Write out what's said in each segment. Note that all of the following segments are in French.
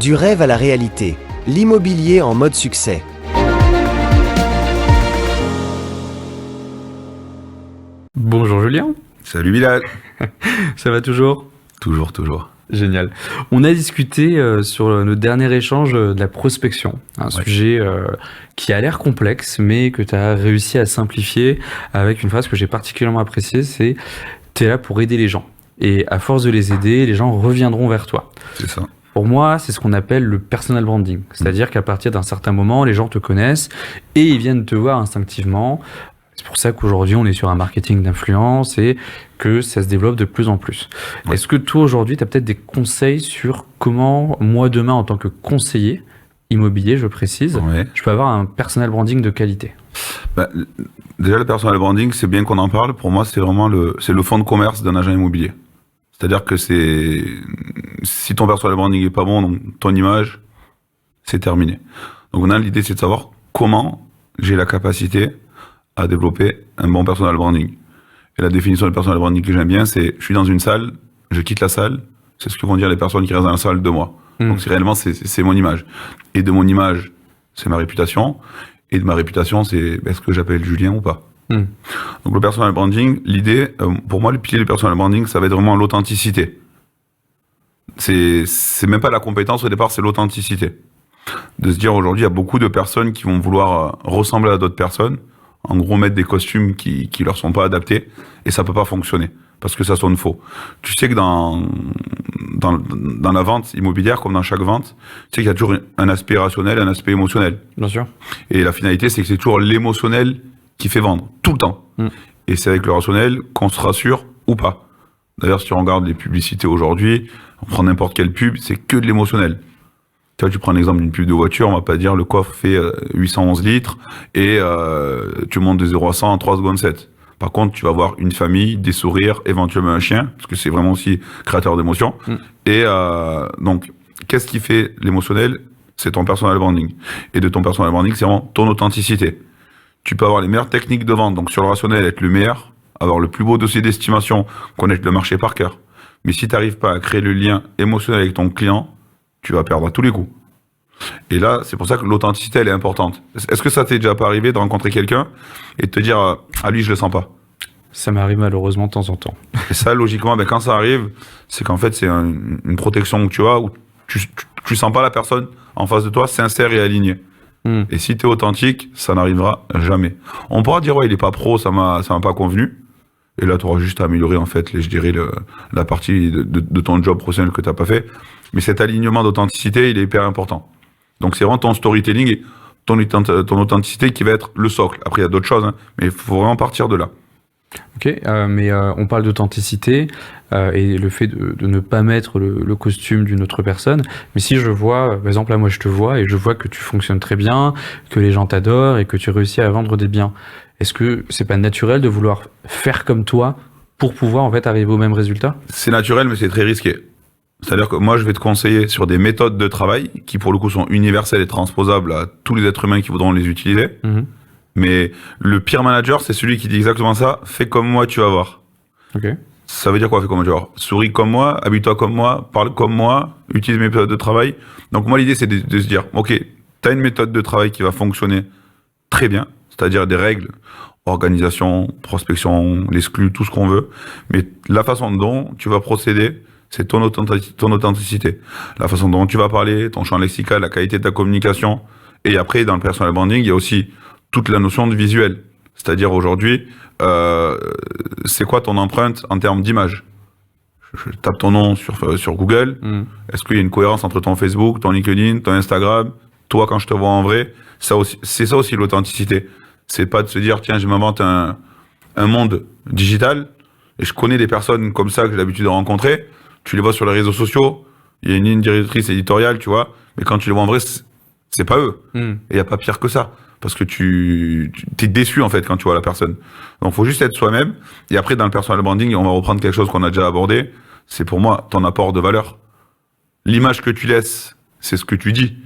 Du rêve à la réalité, l'immobilier en mode succès. Bonjour Julien. Salut Bilal. Ça va toujours ? Toujours. Génial. On a discuté sur notre dernier échange de la prospection, un sujet qui a l'air complexe, mais que tu as réussi à simplifier avec une phrase que j'ai particulièrement appréciée, c'est « tu es là pour aider les gens ». Et à force de les aider, les gens reviendront vers toi. C'est ça. Pour moi, c'est ce qu'on appelle le personal branding. C'est-à-dire qu'à partir d'un certain moment, les gens te connaissent et ils viennent te voir instinctivement. C'est pour ça qu'aujourd'hui, on est sur un marketing d'influence et que ça se développe de plus en plus. Ouais. Est-ce que toi, aujourd'hui, tu as peut-être des conseils sur comment, moi, demain, en tant que conseiller immobilier, je précise, je peux avoir un personal branding de qualité ? Déjà, le personal branding, c'est bien qu'on en parle. Pour moi, c'est vraiment le fonds de commerce d'un agent immobilier. C'est-à-dire que si ton personal branding est pas bon, donc ton image, c'est terminé. Donc, l'idée, c'est de savoir comment j'ai la capacité à développer un bon personal branding. Et la définition de personal branding que j'aime bien, c'est je suis dans une salle, je quitte la salle, c'est ce que vont dire les personnes qui restent dans la salle de moi. Donc réellement, c'est mon image. Et de mon image, c'est ma réputation. Et de ma réputation, c'est est-ce que j'appelle Julien ou pas. Donc le personal branding, l'idée, pour moi, le pilier du personal branding, ça va être vraiment l'authenticité. C'est même pas la compétence au départ, c'est l'authenticité. De se dire aujourd'hui, il y a beaucoup de personnes qui vont vouloir ressembler à d'autres personnes, en gros mettre des costumes qui leur sont pas adaptés, et ça peut pas fonctionner parce que ça sonne faux. Tu sais que dans la vente immobilière, comme dans chaque vente, tu sais qu'il y a toujours un aspect rationnel et un aspect émotionnel. Bien sûr. Et la finalité, c'est que c'est toujours l'émotionnel qui fait vendre tout le temps. Et c'est avec le rationnel qu'on se rassure ou pas. D'ailleurs, si tu regardes les publicités aujourd'hui, on prend n'importe quelle pub, c'est que de l'émotionnel. Tu prends l'exemple d'une pub de voiture, on va pas dire le coffre fait 811 litres et tu montes de 0 à 100 en 3 secondes 7. Par contre, tu vas voir une famille, des sourires, éventuellement un chien, parce que c'est vraiment aussi créateur d'émotions. Et donc, qu'est-ce qui fait l'émotionnel ? C'est ton personal branding. Et de ton personal branding, c'est vraiment ton authenticité. Tu peux avoir les meilleures techniques de vente, donc sur le rationnel, être le meilleur, avoir le plus beau dossier d'estimation, connaître le marché par cœur. Mais si tu n'arrives pas à créer le lien émotionnel avec ton client, tu vas perdre à tous les coups. Et là, c'est pour ça que l'authenticité, elle est importante. Est-ce que ça t'est déjà pas arrivé de rencontrer quelqu'un et de te dire ah lui, je le sens pas ? Ça m'arrive malheureusement de temps en temps. Et ça, logiquement, quand ça arrive, c'est qu'en fait, c'est une protection que tu as où tu sens pas la personne en face de toi sincère et alignée. Et si tu es authentique, ça n'arrivera jamais. On pourra dire il est pas pro, ça m'a pas convenu. Et là, tu auras juste à améliorer, en fait, je dirais, la partie de ton job professionnel que tu n'as pas fait. Mais cet alignement d'authenticité, il est hyper important. Donc, c'est vraiment ton storytelling et ton authenticité qui va être le socle. Après, il y a d'autres choses, mais il faut vraiment partir de là. Ok, mais on parle d'authenticité et le fait de ne pas mettre le costume d'une autre personne. Mais si je vois, par exemple, là, moi, je te vois et je vois que tu fonctionnes très bien, que les gens t'adorent et que tu réussis à vendre des biens. Est-ce que c'est pas naturel de vouloir faire comme toi pour pouvoir en fait arriver au même résultat ? C'est naturel, mais c'est très risqué. C'est-à-dire que moi, je vais te conseiller sur des méthodes de travail qui, pour le coup, sont universelles et transposables à tous les êtres humains qui voudront les utiliser. Mais le pire manager, c'est celui qui dit exactement ça. Fais comme moi, tu vas voir. Ça veut dire quoi, fais comme moi, tu vas voir ? Souris comme moi, habille-toi comme moi, parle comme moi, utilise mes méthodes de travail. Donc moi, l'idée, c'est de se dire, ok, t'as une méthode de travail qui va fonctionner très bien, c'est-à-dire des règles, organisation, prospection, l'exclu, tout ce qu'on veut. Mais la façon dont tu vas procéder, c'est ton authenticité. La façon dont tu vas parler, ton champ lexical, la qualité de ta communication. Et après, dans le personal branding, il y a aussi toute la notion de visuel. C'est-à-dire aujourd'hui, c'est quoi ton empreinte en termes d'image ? Je tape ton nom sur Google. Est-ce qu'il y a une cohérence entre ton Facebook, ton LinkedIn, ton Instagram, toi quand je te vois en vrai ? C'est ça aussi l'authenticité. C'est pas de se dire, tiens, je m'invente un monde digital et je connais des personnes comme ça que j'ai l'habitude de rencontrer. Tu les vois sur les réseaux sociaux, il y a une ligne directrice éditoriale, tu vois, mais quand tu les vois en vrai, c'est pas eux. Et il n'y a pas pire que ça. Parce que tu t'es déçu, en fait, quand tu vois la personne. Donc, faut juste être soi-même. Et après, dans le personal branding, on va reprendre quelque chose qu'on a déjà abordé. C'est pour moi ton apport de valeur. L'image que tu laisses, c'est ce que tu dis.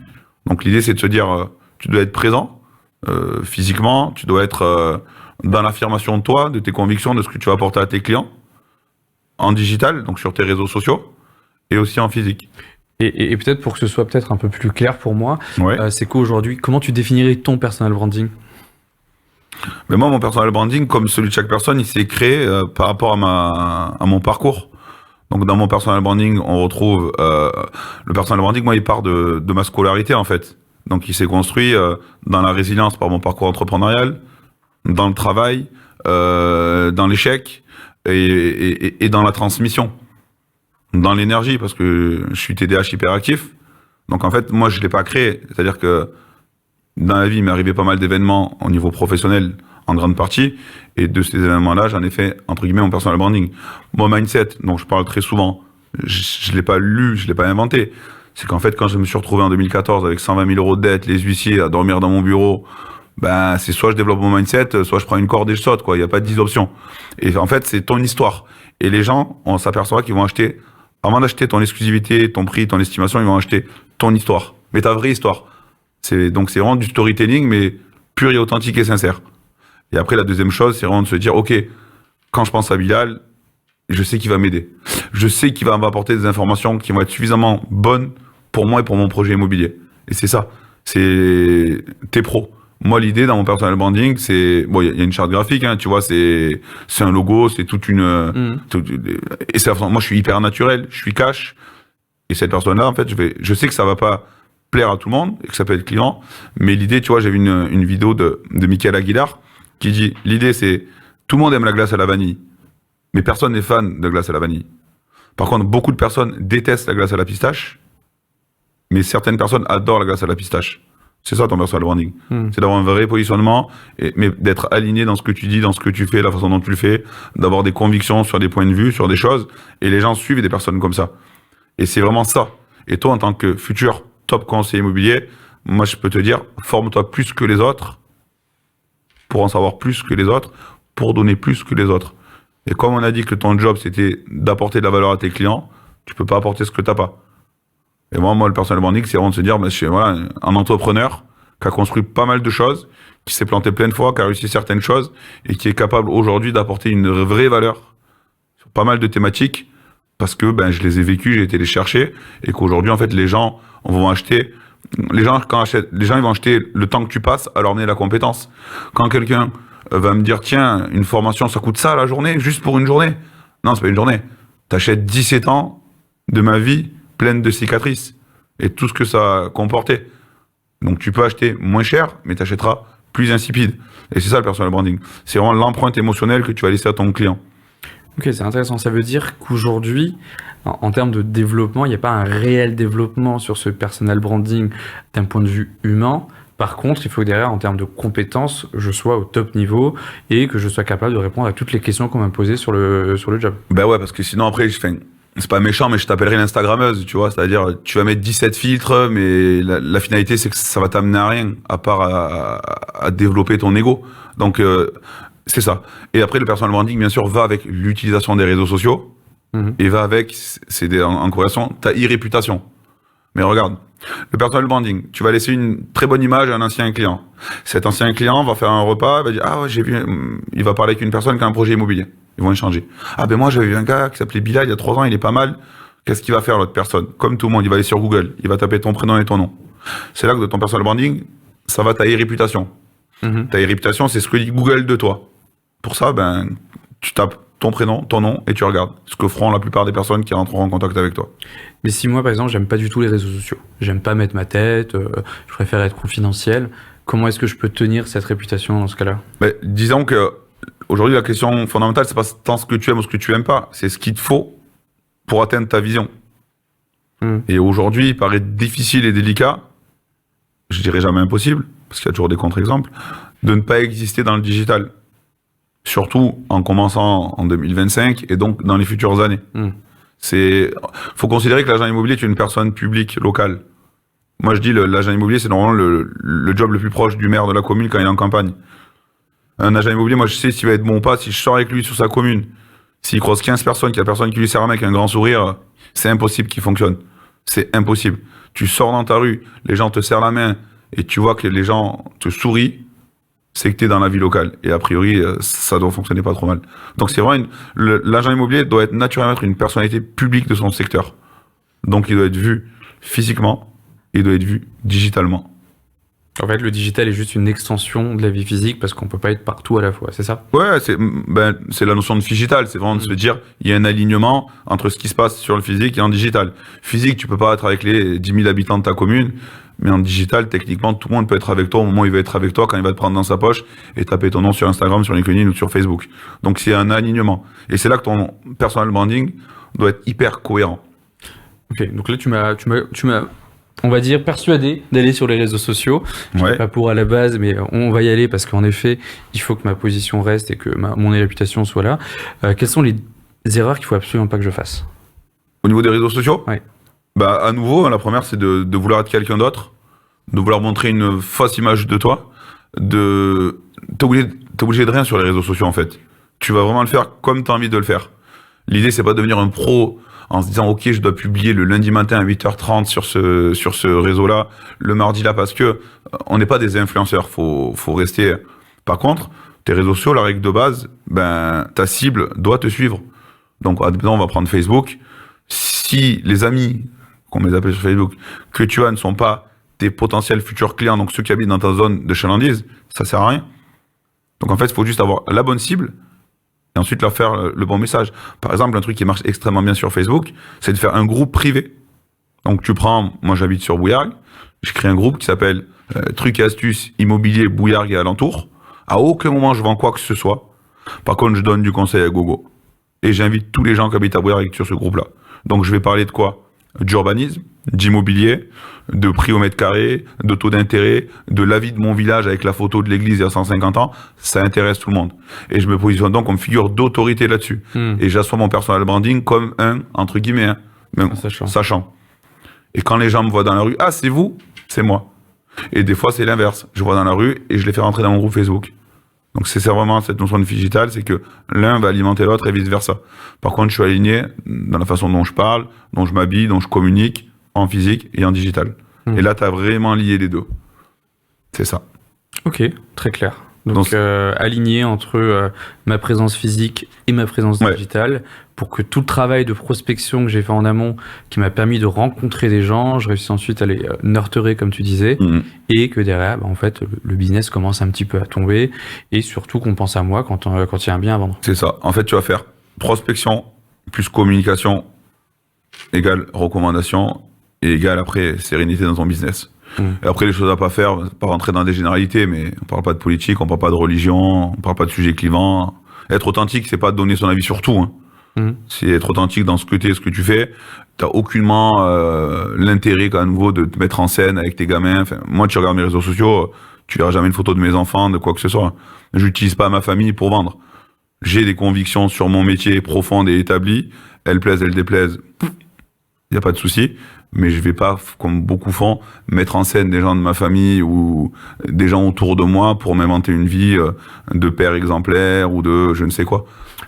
Donc, l'idée, c'est de se dire, tu dois être présent, physiquement, tu dois être dans l'affirmation de toi, de tes convictions, de ce que tu vas apporter à tes clients, en digital, donc sur tes réseaux sociaux, et aussi en physique. Et peut-être pour que ce soit peut-être un peu plus clair pour moi, Ouais. c'est qu'aujourd'hui, comment tu définirais ton personal branding? Mais moi, mon personal branding, comme celui de chaque personne, il s'est créé par rapport à mon parcours. Donc, dans mon personal branding, on retrouve le personal branding. Moi, il part de ma scolarité, en fait. Donc, il s'est construit dans la résilience par mon parcours entrepreneurial, dans le travail, dans l'échec et dans la transmission, dans l'énergie, parce que je suis TDAH hyperactif. Donc, en fait, moi, je l'ai pas créé. C'est-à-dire que dans la vie, il m'est arrivé pas mal d'événements au niveau professionnel, en grande partie, et de ces événements-là, j'en ai fait, entre guillemets, mon personal branding. Mon mindset, dont je parle très souvent, je l'ai pas lu, je l'ai pas inventé. C'est qu'en fait, quand je me suis retrouvé en 2014 avec 120 000 euros de dette, les huissiers, à dormir dans mon bureau, ben, c'est soit je développe mon mindset, soit je prends une corde et je saute, quoi. Il n'y a pas de 10 options. Et en fait, c'est ton histoire. Et les gens, on s'aperçoit qu'ils vont acheter, avant d'acheter ton exclusivité, ton prix, ton estimation, ils vont acheter ton histoire. Mais ta vraie histoire. Donc c'est vraiment du storytelling, mais pur et authentique et sincère. Et après, la deuxième chose, c'est vraiment de se dire, OK, quand je pense à Bilal, je sais qu'il va m'aider. Je sais qu'il va m'apporter des informations qui vont être suffisamment bonnes pour moi et pour mon projet immobilier. Et c'est ça. T'es pro. Moi, l'idée dans mon personal branding, c'est, bon, il y a une charte graphique, hein, tu vois, c'est un logo, c'est toute une, et moi, je suis hyper naturel, je suis cash. Et cette personne-là, en fait, je sais que ça va pas plaire à tout le monde et que ça peut être client, mais l'idée, tu vois, j'ai vu une vidéo de Michael Aguilar qui dit, l'idée, c'est, tout le monde aime la glace à la vanille, mais personne n'est fan de glace à la vanille. Par contre, beaucoup de personnes détestent la glace à la pistache, mais certaines personnes adorent la glace à la pistache. C'est ça ton personal branding. C'est d'avoir un vrai positionnement, mais d'être aligné dans ce que tu dis, dans ce que tu fais, la façon dont tu le fais, d'avoir des convictions sur des points de vue, sur des choses, et les gens suivent des personnes comme ça. Et c'est vraiment ça. Et toi, en tant que futur top conseiller immobilier, moi, je peux te dire, forme-toi plus que les autres, pour en savoir plus que les autres, pour donner plus que les autres. Et comme on a dit que ton job, c'était d'apporter de la valeur à tes clients, tu peux pas apporter ce que t'as pas. Et moi, le personal branding, c'est vraiment de se dire, je suis voilà, un entrepreneur qui a construit pas mal de choses, qui s'est planté plein de fois, qui a réussi certaines choses, et qui est capable aujourd'hui d'apporter une vraie valeur sur pas mal de thématiques, parce que je les ai vécues, j'ai été les chercher, et qu'aujourd'hui, en fait, les gens vont acheter. Les gens, ils vont acheter le temps que tu passes à leur donner la compétence. Quand quelqu'un va me dire, tiens, une formation, ça coûte ça la journée, juste pour une journée. Non, c'est pas une journée. T'achètes 17 ans de ma vie pleine de cicatrices et tout ce que ça comportait. Donc tu peux acheter moins cher, mais t'achèteras plus insipide. Et c'est ça le personal branding. C'est vraiment l'empreinte émotionnelle que tu vas laisser à ton client. Ok, c'est intéressant. Ça veut dire qu'aujourd'hui, en termes de développement, il n'y a pas un réel développement sur ce personal branding d'un point de vue humain. Par contre, il faut que derrière, en termes de compétences, je sois au top niveau et que je sois capable de répondre à toutes les questions qu'on m'a posées sur le job. Ben ouais, parce que sinon après, c'est pas méchant, mais je t'appellerai l'instagrammeuse, tu vois. C'est-à-dire, tu vas mettre 17 filtres, mais la finalité, c'est que ça va t'amener à rien, à part à développer ton ego. Donc, c'est ça. Et après, le personal branding, bien sûr, va avec l'utilisation des réseaux sociaux et va avec, en corrélation, ta e-réputation. Mais regarde, le personal branding, tu vas laisser une très bonne image à un ancien client. Cet ancien client va faire un repas, il va dire, ah ouais, j'ai vu, il va parler avec une personne qui a un projet immobilier. Ils vont échanger. Ah moi j'avais vu un gars qui s'appelait Bilal il y a 3 ans, il est pas mal. Qu'est-ce qu'il va faire l'autre personne? Comme tout le monde, il va aller sur Google, il va taper ton prénom et ton nom. C'est là que de ton personal branding, ça va ta e-réputation. Ta e-réputation, c'est ce que dit Google de toi. Pour ça, tu tapes ton prénom, ton nom et tu regardes ce que feront la plupart des personnes qui rentreront en contact avec toi. Mais si moi, par exemple, j'aime pas du tout les réseaux sociaux, j'aime pas mettre ma tête, je préfère être confidentiel, comment est-ce que je peux tenir cette réputation dans ce cas-là? Disons que aujourd'hui, la question fondamentale, c'est pas tant ce que tu aimes ou ce que tu aimes pas, c'est ce qu'il te faut pour atteindre ta vision. Et aujourd'hui, il paraît difficile et délicat, je dirais jamais impossible, parce qu'il y a toujours des contre-exemples, de ne pas exister dans le digital. Surtout en commençant en 2025 et donc dans les futures années. Faut considérer que l'agent immobilier est une personne publique locale. Moi, je dis l'agent immobilier, c'est normalement le job le plus proche du maire de la commune quand il est en campagne. Un agent immobilier, moi, je sais s'il va être bon ou pas, si je sors avec lui sur sa commune. S'il croise 15 personnes, qu'il y a personne qui lui sert un mec avec un grand sourire, c'est impossible qu'il fonctionne. C'est impossible. Tu sors dans ta rue, les gens te serrent la main et tu vois que les gens te sourient, c'est que tu es dans la vie locale. Et a priori, ça doit fonctionner pas trop mal. Donc c'est vraiment l'agent immobilier doit être naturellement être une personnalité publique de son secteur. Donc il doit être vu physiquement, il doit être vu digitalement. En fait, le digital est juste une extension de la vie physique parce qu'on peut pas être partout à la fois, c'est ça? Ouais, c'est la notion de digital, c'est vraiment de se dire, il y a un alignement entre ce qui se passe sur le physique et en digital. Physique, tu peux pas être avec les 10 000 habitants de ta commune, mais en digital, techniquement, tout le monde peut être avec toi au moment où il va être avec toi, quand il va te prendre dans sa poche et taper ton nom sur Instagram, sur LinkedIn ou sur Facebook. Donc c'est un alignement. Et c'est là que ton personal branding doit être hyper cohérent. Ok, donc là tu m'as, on va dire, persuadé d'aller sur les réseaux sociaux. Je Ouais. suis pas pour à la base, mais on va y aller parce qu'en effet, il faut que ma position reste et que mon réputation soit là. Quelles sont les erreurs qu'il faut absolument pas que je fasse? Au niveau des réseaux sociaux, Ouais. bah, à nouveau, la première, c'est de vouloir être quelqu'un d'autre, de vouloir montrer une fausse image de toi, t'es obligé de rien sur les réseaux sociaux, en fait. Tu vas vraiment le faire comme t'as envie de le faire. L'idée, c'est pas de devenir un pro en se disant, OK, je dois publier le lundi matin à 8h30 sur ce réseau-là, le mardi là, parce que on n'est pas des influenceurs, faut rester. Par contre, tes réseaux sociaux, la règle de base, ta cible doit te suivre. Donc, on va prendre Facebook. Si les amis, qu'on les appelle sur Facebook, que tu as ne sont pas tes potentiels futurs clients, donc ceux qui habitent dans ta zone de chalandise, ça sert à rien. Donc en fait, il faut juste avoir la bonne cible et ensuite leur faire le bon message. Par exemple, un truc qui marche extrêmement bien sur Facebook, c'est de faire un groupe privé. Donc tu prends, moi j'habite sur Bouillargues, je crée un groupe qui s'appelle Trucs et astuces immobilier Bouillargues et alentours. À aucun moment je vends quoi que ce soit. Par contre, je donne du conseil à gogo. Et j'invite tous les gens qui habitent à Bouillargues sur ce groupe-là. Donc je vais parler de quoi? D'urbanisme, d'immobilier, de prix au mètre carré, de taux d'intérêt, de la vie de mon village avec la photo de l'église il y a 150 ans, ça intéresse tout le monde. Et je me positionne donc comme figure d'autorité là-dessus. Et j'assois mon personal branding comme un, entre guillemets, même sachant. Et quand les gens me voient dans la rue, ah c'est vous, c'est moi. Et des fois c'est l'inverse, je vois dans la rue et je les fais rentrer dans mon groupe Facebook. Donc c'est vraiment cette notion de digital, c'est que l'un va alimenter l'autre et vice versa. Par contre, je suis aligné dans la façon dont je parle, dont je m'habille, dont je communique en physique et en digital. Et là, tu as vraiment lié les deux. C'est ça. Ok, très clair. Donc aligné entre ma présence physique et ma présence digitale pour que tout le travail de prospection que j'ai fait en amont, qui m'a permis de rencontrer des gens, je réussis ensuite à les nurturer comme tu disais, et que derrière, en fait, le business commence un petit peu à tomber et surtout qu'on pense à moi quand il y a un bien à vendre. C'est ça. En fait, tu vas faire prospection plus communication égale recommandation et égale après sérénité dans ton business. Et après, les choses à pas faire, pas rentrer dans des généralités, mais on parle pas de politique, on parle pas de religion, on parle pas de sujets clivants. Être authentique, c'est pas donner son avis sur tout. C'est être authentique dans ce que t'es, ce que tu fais. T'as aucunement l'intérêt, à nouveau, de te mettre en scène avec tes gamins. Enfin, moi, tu regardes mes réseaux sociaux, tu verras jamais une photo de mes enfants, de quoi que ce soit. J'utilise pas ma famille pour vendre. J'ai des convictions sur mon métier profondes et établies. Elles plaisent, elles déplaisent. Y a pas de souci. Mais je vais pas, comme beaucoup font, mettre en scène des gens de ma famille ou des gens autour de moi pour m'inventer une vie de père exemplaire ou de je ne sais quoi.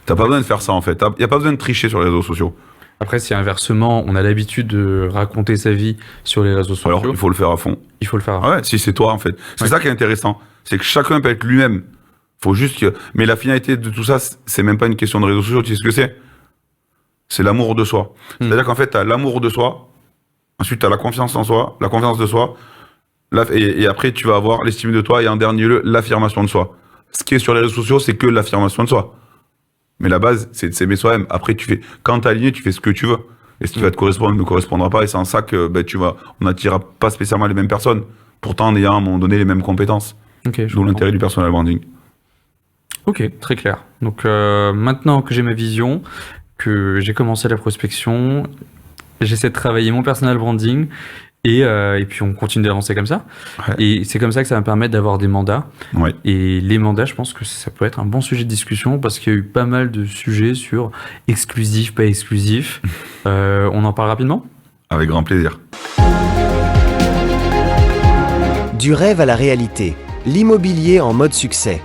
T'as pas besoin de faire ça, en fait. Y a pas besoin de tricher sur les réseaux sociaux. Après, si inversement, on a l'habitude de raconter sa vie sur les réseaux sociaux. Alors, il faut le faire à fond. Il faut le faire à fond. Ouais, si c'est toi, en fait. C'est ça qui est intéressant. C'est que chacun peut être lui-même. Faut juste que, mais la finalité de tout ça, c'est même pas une question de réseaux sociaux. Tu sais ce que c'est? C'est l'amour de soi. C'est-à-dire qu'en fait, t'as l'amour de soi. Ensuite, tu as la confiance en soi, la confiance de soi, et après, tu vas avoir l'estime de toi, et en dernier lieu, l'affirmation de soi. Ce qui est sur les réseaux sociaux, c'est que l'affirmation de soi. Mais la base, c'est de s'aimer soi-même. Après, quand tu es aligné, tu fais ce que tu veux. Et ce qui va te correspondre ne correspondra pas, et c'est en ça que on n'attirera pas spécialement les mêmes personnes, pourtant en ayant à un moment donné les mêmes compétences. D'où l'intérêt du personal branding. Ok, très clair. Donc maintenant que j'ai ma vision, que j'ai commencé la prospection, j'essaie de travailler mon personal branding et puis on continue d'avancer comme ça. Ouais. Et c'est comme ça que ça va me permettre d'avoir des mandats. Ouais. Et les mandats, je pense que ça peut être un bon sujet de discussion parce qu'il y a eu pas mal de sujets sur exclusif, pas exclusif. On en parle rapidement ? Avec grand plaisir. Du rêve à la réalité, l'immobilier en mode succès.